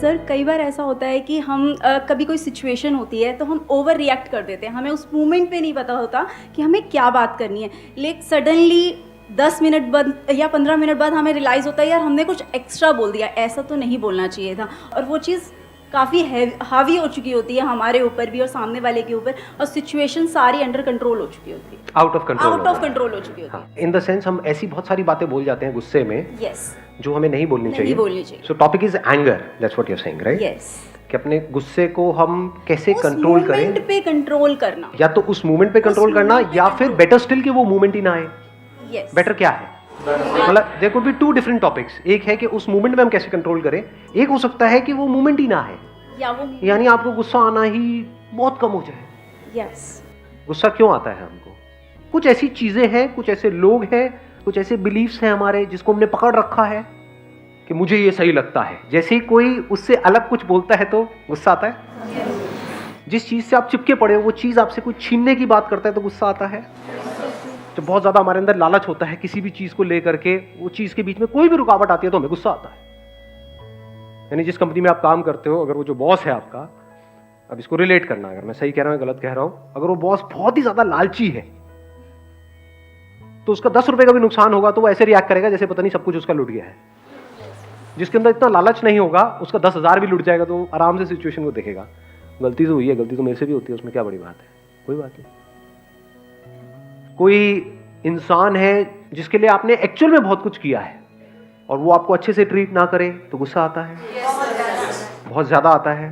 Sir कई बार ऐसा होता है कि हम कभी कोई सिचुएशन होती है तो हम ओवर रिएक्ट कर देते हैं, हमें उस मोमेंट पे नहीं पता होता कि हमें क्या बात करनी है, लेकिन सडनली 10 मिनट बाद या 15 मिनट बाद हमें रियलाइज़ होता है यार हमने कुछ एक्स्ट्रा बोल दिया, ऐसा तो नहीं बोलना चाहिए था। और वो चीज़ काफ़ी हावी हो चुकी होती है हमारे ऊपर भी और सामने वाले के ऊपर, और सिचुएशन सारी अंडर कंट्रोल हो चुकी होती है, आउट ऑफ कंट्रोल हो चुकी होती है। इन द सेंस हम ऐसी बहुत सारी बातें बोल जाते हैं गुस्से में यस, जो हमें नहीं बोलनी चाहिए। So topic is anger, that's what you are saying, right? Yes, कि अपने गुस्से को हम कैसे कंट्रोल करें, मोमेंट पे कंट्रोल करना, या तो उस मोमेंट पे कंट्रोल करना, या फिर बेटर स्टिल कि वो मोमेंट ही ना आए। यस, बेटर क्या है, मतलब there could be two different topics. एक है कि उस मोमेंट में हम कैसे कंट्रोल करें, एक हो सकता है कि वो मोमेंट ही ना है, या वो यानी आपको गुस्सा आना ही बहुत कम हो जाए। यस, गुस्सा क्यों आता है हमको? कुछ ऐसी चीजें हैं, कुछ ऐसे लोग हैं, कुछ ऐसे बिलीफ्स हैं हमारे जिसको हमने पकड़ रखा है कि मुझे ये सही लगता है। जैसे ही कोई उससे अलग कुछ बोलता है तो गुस्सा आता है। जिस चीज से आप चिपके पड़े हो वो चीज आपसे कुछ छीनने की बात करता है तो गुस्सा आता है। तो बहुत ज्यादा हमारे अंदर लालच होता है किसी भी चीज को लेकर के, वो चीज के बीच में कोई भी रुकावट आती है तो हमें गुस्सा आता है। यानी जिस कंपनी में आप काम करते हो, अगर वो जो बॉस है आपका, अब इसको रिलेट करना, अगर मैं सही कह रहा हूं गलत कह रहा हूं, अगर वो बॉस बहुत ही ज्यादा लालची है तो उसका 10 रुपए का भी नुकसान होगा तो वो ऐसे रिएक्ट करेगा जैसे पता नहीं सब कुछ उसका लुट गया है। जिसके अंदर इतना लालच नहीं होगा, उसका 10,000 भी लुट जाएगा तो आराम से सिचुएशन को देखेगा, गलती तो हुई है, गलती तो मेरे से भी होती है, उसमें क्या बड़ी बात है, कोई बात नहीं। कोई इंसान है जिसके लिए आपने एक्चुअल में बहुत कुछ किया है और वो आपको अच्छे से ट्रीट ना करे तो गुस्सा आता है, बहुत ज्यादा आता है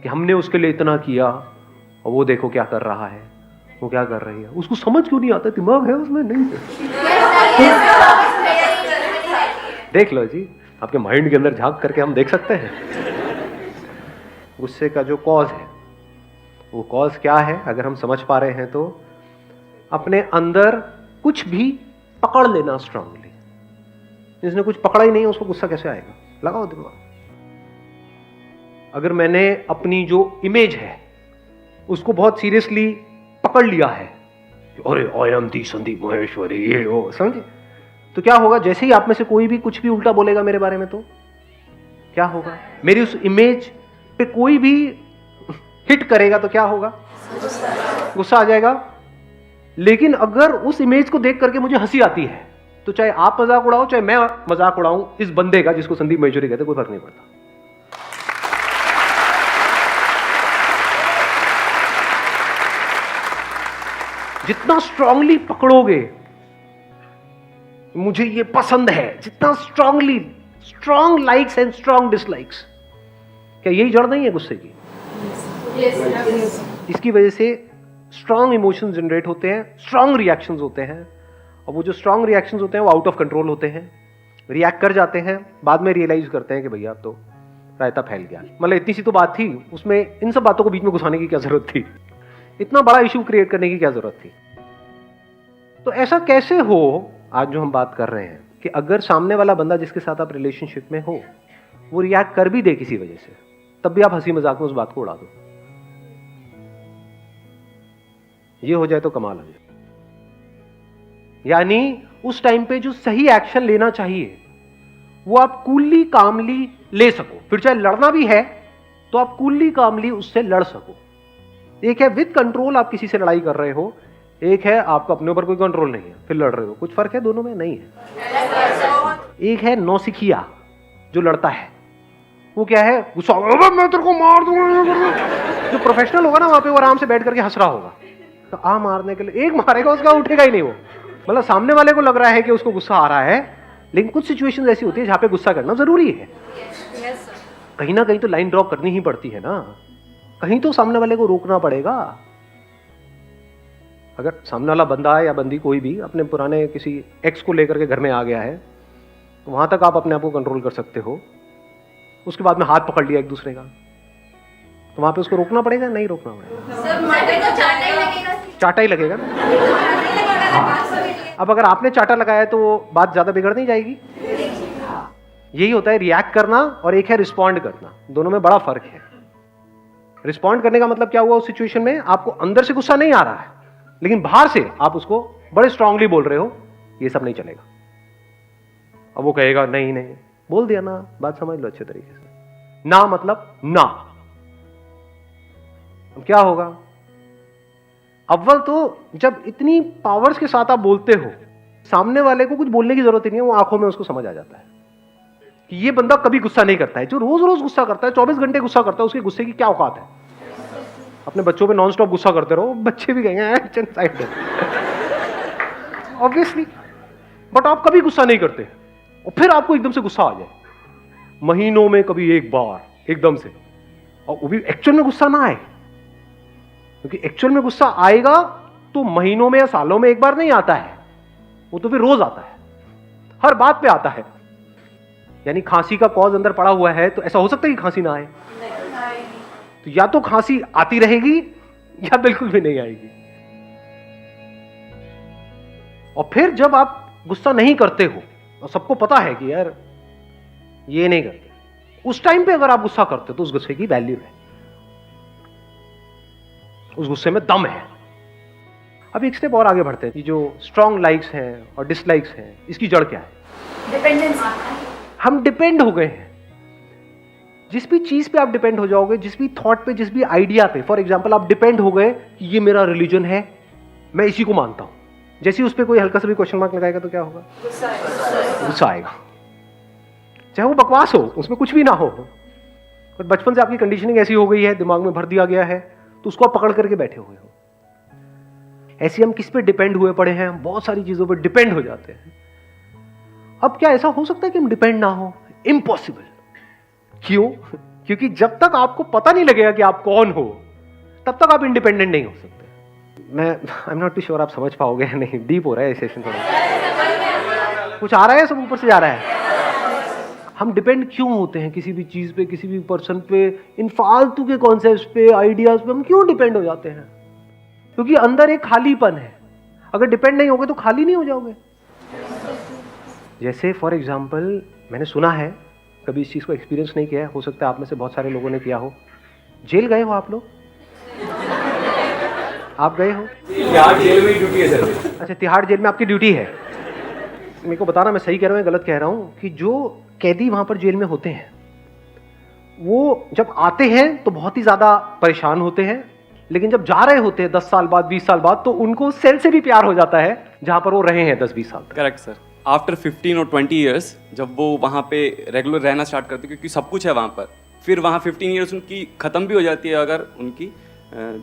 कि हमने उसके लिए इतना किया और वो देखो क्या कर रहा है, वो क्या कर रही है, उसको समझ क्यों नहीं आता, दिमाग है उसमें नहीं है। देख लो जी, आपके माइंड के अंदर झांक करके हम देख सकते हैं गुस्से का जो कॉज है। वो कॉज क्या है अगर हम समझ पा रहे हैं तो अपने अंदर कुछ भी पकड़ लेना स्ट्रांगली। जिसने कुछ पकड़ा ही नहीं उसको गुस्सा कैसे आएगा, लगाओ दिमाग। अगर मैंने अपनी जो इमेज है उसको बहुत सीरियसली पकड़ लिया है, अरे I am the Sandeep Maheshwari, ये वो, समझे, तो क्या होगा, जैसे ही आप में से कोई भी कुछ भी उल्टा बोलेगा मेरे बारे में तो क्या होगा, मेरी उस इमेज पे कोई भी हिट करेगा तो क्या होगा, गुस्सा आ जाएगा। लेकिन अगर उस इमेज को देख करके मुझे हंसी आती है तो चाहे आप मजाक उड़ाओ चाहे मैं मजाक उड़ाऊं इस बंदे का जिसको संदीप महेश्वरी कहते, कोई फर्क नहीं पड़ता। जितना स्ट्रांगली पकड़ोगे मुझे ये पसंद है, जितना strongly, strong likes and strong dislikes, क्या यही जड़ नहीं है गुस्से की? इसकी वजह से स्ट्रांग इमोशंस जनरेट होते हैं, स्ट्रांग रिएक्शंस होते हैं, और वो जो स्ट्रांग रिएक्शंस होते हैं वो आउट ऑफ कंट्रोल होते हैं, रिएक्ट कर जाते हैं, बाद में रियलाइज करते हैं कि भैया अब तो रायता फैल गया। मतलब इतनी सी तो बात थी, उसमें इन सब बातों को बीच में घुसाने की क्या जरूरत थी, इतना बड़ा इश्यू क्रिएट करने की क्या जरूरत थी। तो ऐसा कैसे हो, आज जो हम बात कर रहे हैं कि अगर सामने वाला बंदा जिसके साथ आप रिलेशनशिप में हो वो रिएक्ट कर भी दे किसी वजह से, तब भी आप हंसी मजाक में उस बात को उड़ा दो, ये हो जाए तो कमाल हो जाए। यानी उस टाइम पे जो सही एक्शन लेना चाहिए वो आप कूलली कामली ले सको, फिर चाहे लड़ना भी है तो आप कूलली कामली उससे लड़ सको। एक है विद कंट्रोल आप किसी से लड़ाई कर रहे हो, एक है आपको अपने ऊपर कोई कंट्रोल नहीं है फिर लड़ रहे हो, कुछ फर्क है दोनों में? नहीं है। एक है नौसिखिया जो लड़ता है, वो क्या है, गुस्सा, मैं तेरे को मार दूंगा। जो प्रोफेशनल होगा ना वहां पे वो आराम से बैठ करके हंस रहा होगा, तो आ मारने के लिए एक मारेगा उसका उठेगा ही नहीं वो, मतलब सामने वाले को लग रहा है कि उसको गुस्सा आ रहा है, लेकिन कुछ सिचुएशंस ऐसी होती है जहां पे गुस्सा करना जरूरी है। कहीं ना कहीं तो लाइन ड्रॉ करनी ही पड़ती है ना, कहीं तो सामने वाले को रोकना पड़ेगा। अगर सामने वाला बंदा या बंदी कोई भी अपने पुराने किसी एक्स को लेकर के घर में आ गया है तो वहां तक आप अपने आप को कंट्रोल कर सकते हो, उसके बाद में हाथ पकड़ लिया एक दूसरे का तो वहां पे उसको रोकना पड़ेगा, नहीं रोकना पड़ेगा? चाटा ही लगेगा ना। अब अगर आपने चाटा लगाया तो बात ज्यादा बिगड़ नहीं जाएगी। यही होता है रिएक्ट करना और एक है रिस्पॉन्ड करना, दोनों में बड़ा फर्क है। रिस्पॉन्ड करने का मतलब क्या हुआ, उस सिचुएशन में आपको अंदर से गुस्सा नहीं आ रहा है लेकिन बाहर से आप उसको बड़े स्ट्रांगली बोल रहे हो, ये सब नहीं चलेगा। अब वो कहेगा नहीं नहीं, बोल दिया ना, बात समझ लो अच्छे तरीके से, ना मतलब ना। अब क्या होगा? अव्वल तो जब इतनी पावर्स के साथ आप बोलते हो, सामने वाले को कुछ बोलने की जरूरत ही नहीं है, वो आंखों में उसको समझ आ जाता है कि ये बंदा कभी गुस्सा नहीं करता है। जो रोज रोज गुस्सा करता है, 24 घंटे गुस्सा करता है, उसके गुस्से की क्या औकात है? अपने बच्चों पे नॉन स्टॉप गुस्सा करते रहो, बच्चे भी कहेंगे ऑब्वियसली। बट आप कभी गुस्सा नहीं करते, और फिर आपको एकदम से गुस्सा आ जाए, महीनों में कभी एक बार एकदम से, और वो भी एक्चुअल में गुस्सा ना आए, क्योंकि एक्चुअल में गुस्सा आएगा तो महीनों में या सालों में एक बार नहीं आता है, वो तो फिर रोज आता है, हर बात पे आता है। यानी खांसी का कॉज अंदर पड़ा हुआ है, तो ऐसा हो सकता है कि खांसी ना आए? तो या तो खांसी आती रहेगी या बिल्कुल भी नहीं आएगी। और फिर जब आप गुस्सा नहीं करते हो और सबको पता है कि यार ये नहीं करते, उस टाइम पे अगर आप गुस्सा करते हो तो उस गुस्से की वैल्यू है, उस गुस्से में दम है। अब एक स्टेप और आगे बढ़ते हैं कि जो स्ट्रॉन्ग लाइक्स हैं और डिसलाइक्स हैं, इसकी जड़ क्या है? डिपेंडेंसी। हम डिपेंड हो गए हैं। जिस भी चीज पे आप डिपेंड हो जाओगे, जिस भी थॉट पे, जिस भी आइडिया पे, फॉर एग्जांपल आप डिपेंड हो गए कि ये मेरा रिलीजन है, मैं इसी को मानता हूं, जैसे ही उस पर कोई हल्का सा भी क्वेश्चन मार्क लगाएगा तो क्या होगा? गुस्सा आएगा। चाहे वो बकवास हो, उसमें कुछ भी ना हो, पर बचपन से आपकी कंडीशनिंग ऐसी हो गई है, दिमाग में भर दिया गया है, तो उसको आप पकड़ करके बैठे हुए हो। ऐसे हम किस पे डिपेंड हुए पड़े हैं? बहुत सारी चीजों पे डिपेंड हो जाते हैं। अब क्या ऐसा हो सकता है कि हम डिपेंड ना हो? इम्पॉसिबल। क्यों? क्योंकि जब तक आपको पता नहीं लगेगा कि आप कौन हो, तब तक आप इंडिपेंडेंट नहीं हो सकते। मैं I am not too sure आप समझ पाओगे नहीं, डीप हो रहा है ये सेशन थोड़ा। कुछ आ रहा है, सब ऊपर से जा रहा है। हम डिपेंड क्यों होते हैं किसी भी चीज पे, किसी भी पर्सन पे, इन फालतू के कॉन्सेप्ट्स पे, आइडियाज पे हम क्यों डिपेंड हो जाते हैं? क्योंकि अंदर एक खालीपन है। अगर डिपेंड नहीं होगे तो खाली नहीं हो जाओगे। जैसे फॉर एग्जाम्पल, मैंने सुना है, कभी इस चीज को एक्सपीरियंस नहीं किया है, हो सकता है आप में से बहुत सारे लोगों ने किया हो। जेल गए हो आप लोग? आप गए हो? तिहाड़ जेल में ड्यूटी है सर। अच्छा, तिहाड़ जेल में आपकी ड्यूटी है। मेरे को बताना मैं सही कह रहा हूँ या गलत कह रहा हूँ, कि जो कैदी वहां पर जेल में होते हैं, वो जब आते हैं तो बहुत ही ज्यादा परेशान होते हैं, लेकिन जब जा रहे होते हैं 10 साल बाद, 20 साल बाद, तो उनको सेल से भी प्यार हो जाता है जहां पर वो रहे हैं 10-20 साल तक। Correct sir. आफ्टर 15 और 20 ईयर्स जब वो वहाँ पे रेगुलर रहना स्टार्ट करते, क्योंकि सब कुछ है वहाँ पर, फिर वहाँ 15 ईयर्स उनकी ख़त्म भी हो जाती है अगर उनकी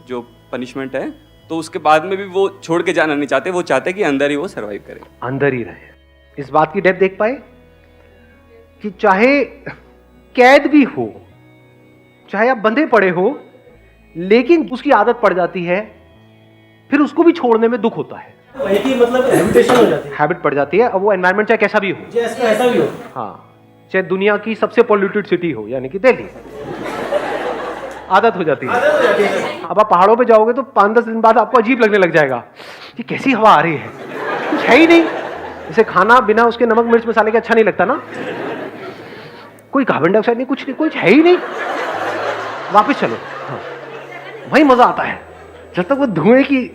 जो पनिशमेंट है, तो उसके बाद में भी वो छोड़ के जाना नहीं चाहते, वो चाहते हैं कि अंदर ही वो सर्वाइव करें, अंदर ही रहे। इस बात की डेप्थ देख पाए कि चाहे कैद भी हो, चाहे आप बंधे पड़े हो, लेकिन उसकी आदत पड़ जाती है, फिर उसको भी छोड़ने में दुख होता है। वही की मतलब हैबिटेशन हो जाती है, हैबिट पड़ जाती है। अब वो एनवायरनमेंट चाहे कैसा भी हो, जैसे ऐसा भी हो, हाँ, चाहे दुनिया की सबसे पॉल्यूटेड सिटी हो, यानी कि दिल्ली, आदत हो जाती है। अब आप पहाड़ों पे जाओगे तो 5-10 दिन बाद आपको अजीब लगने लग जाएगा कि कैसी हवा आ रही है, कुछ है ही नहीं। जैसे खाना बिना उसके नमक मिर्च मसाले के अच्छा नहीं लगता ना, कोई कार्बन डाइऑक्साइड नहीं, कुछ है ही नहीं। वापस चलो, हाँ, वही मजा आता है जब तक वो धुएं की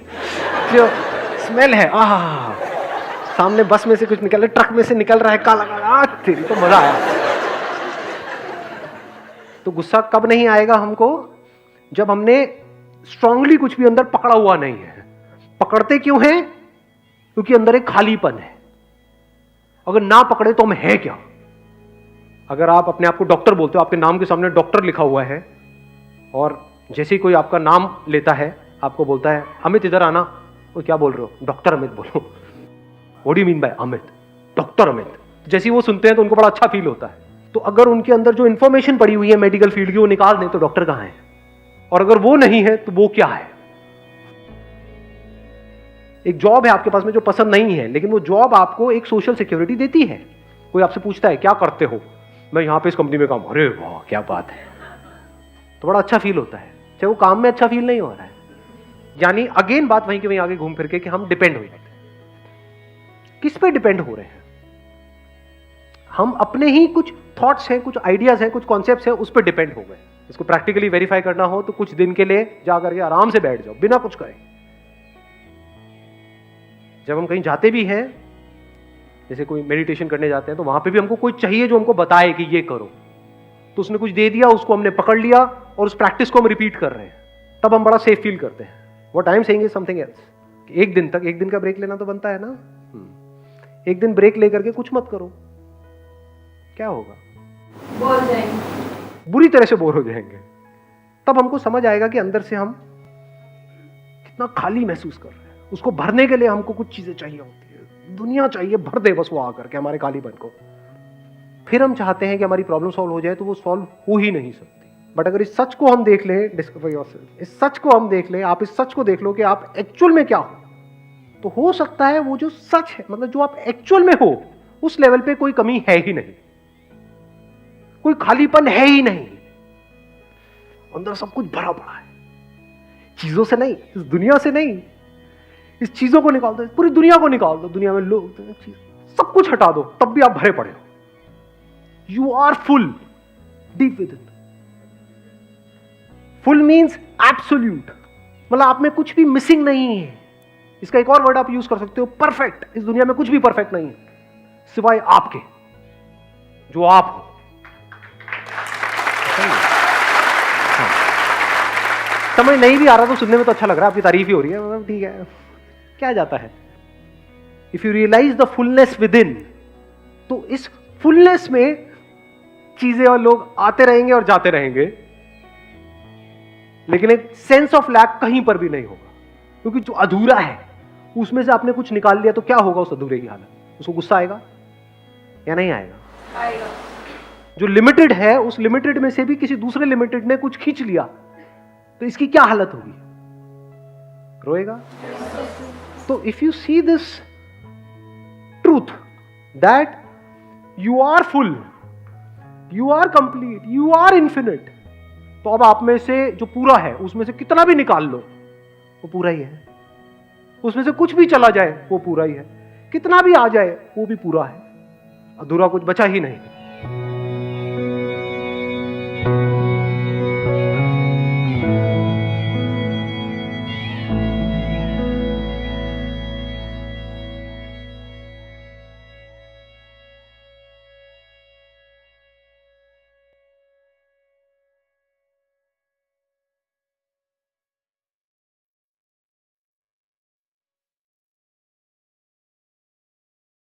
जो स्मेल है, आह, सामने बस में से कुछ निकल रहा है, ट्रक में से निकल रहा है, काला काला, तेरी तो मजा आया। तो गुस्सा कब नहीं आएगा हमको? जब हमने स्ट्रांगली कुछ भी अंदर पकड़ा हुआ नहीं है। पकड़ते क्यों हैं? क्योंकि अंदर एक खालीपन है। अगर ना पकड़े तो हम है क्या? अगर आप अपने आप को डॉक्टर बोलते हो, आपके नाम के सामने डॉक्टर लिखा हुआ है, और जैसे ही कोई आपका नाम लेता है, आपको बोलता है अमित इधर आना, वो क्या बोल रहे हो? डॉक्टर अमित बोलो। What do you mean by Amit? Doctor Amit. जैसे ही वो सुनते हैं तो उनको बड़ा अच्छा फील होता है। तो अगर उनके अंदर जो इंफॉर्मेशन पड़ी हुई है मेडिकल फील्ड की, वो निकाल दें तो डॉक्टर कहां है? और अगर वो नहीं है तो वो क्या है? एक जॉब है आपके पास में जो पसंद नहीं है, लेकिन वो जॉब आपको एक सोशल सिक्योरिटी देती है। कोई आपसे पूछता है क्या करते हो? मैं यहां पे इस कंपनी में काम। अरे वाह क्या बात है, तो बड़ा अच्छा फील होता है, चाहे वो काम में अच्छा फील नहीं हो रहा है। यानी अगेन बात वहीं के वहीं आगे घूम फिर के कि हम डिपेंड हो जाते हैं। किस पे डिपेंड हो रहे हैं? हम अपने ही कुछ थॉट्स हैं, कुछ आइडियाज हैं, कुछ कॉन्सेप्ट्स हैं, उस पर डिपेंड हो गए। इसको प्रैक्टिकली वेरीफाई करना हो तो कुछ दिन के लिए जाकर के आराम से बैठ जाओ, बिना कुछ करे। जब हम कहीं जाते भी हैं, जैसे कोई मेडिटेशन करने जाते हैं, तो वहां पे भी हमको कोई चाहिए जो हमको बताए कि ये करो। तो उसने कुछ दे दिया, उसको हमने पकड़ लिया और उस प्रैक्टिस को हम रिपीट कर रहे हैं, तब हम बड़ा सेफ फील करते हैं। What I am saying is something else. एक दिन का ब्रेक लेना तो बनता है ना। एक दिन ब्रेक लेकर के कुछ मत करो, क्या होगा? बोर जाएंगे, बुरी तरह से बोर हो जाएंगे। तब हमको समझ आएगा कि अंदर से हम कितना खाली महसूस कर रहे हैं। उसको भरने के लिए हमको कुछ चीजें चाहिए होती है, दुनिया चाहिए भर दे बस वो आकर के हमारे खालीपन को। फिर हम चाहते हैं कि हमारी प्रॉब्लम सॉल्व हो जाए, तो वो सॉल्व हो ही नहीं सकती। बट अगर इस सच को हम देख लें, डिस्कवर योरसेल्फ, इस सच को हम देख लें, आप इस सच को देख लो कि आप एक्चुअल में क्या हो, तो हो सकता है वो जो सच है, मतलब जो आप एक्चुअल में हो, उस लेवल पे कोई कमी है ही नहीं, कोई खालीपन है ही नहीं, अंदर सब कुछ भरा पड़ा है। चीजों से नहीं, इस दुनिया से नहीं, इस चीजों को निकाल दो, पूरी दुनिया को निकाल दो, दुनिया में लोग सब कुछ हटा दो, तब भी आप भरे पड़े हो। You are full deep within. Full means absolute, मतलब आप में कुछ भी मिसिंग नहीं है। इसका एक और वर्ड आप यूज कर सकते हो, परफेक्ट। इस दुनिया में कुछ भी परफेक्ट नहीं है सिवाय आपके, जो आप हो। समझ नहीं भी आ रहा तो सुनने में तो अच्छा लग रहा है, आपकी तारीफ ही हो रही है, मतलब ठीक है, क्या जाता है। If you realise the fullness within, तो इस फुलनेस में चीजें और लोग आते रहेंगे और जाते रहेंगे, लेकिन एक सेंस ऑफ लैक कहीं पर भी नहीं होगा, क्योंकि जो अधूरा है उसमें से आपने कुछ निकाल लिया, तो क्या होगा उस अधूरे की हालत? उसको गुस्सा आएगा या नहीं आएगा? आएगा। जो लिमिटेड है, उस लिमिटेड में से भी किसी दूसरे लिमिटेड ने कुछ खींच लिया, तो इसकी क्या हालत होगी? रोएगा। तो if you see this truth that you are full, you are complete, you are infinite, तो अब आप में से जो पूरा है उसमें से कितना भी निकाल लो वो पूरा ही है, उसमें से कुछ भी चला जाए वो पूरा ही है, कितना भी आ जाए वो भी पूरा है, अधूरा कुछ बचा ही नहीं।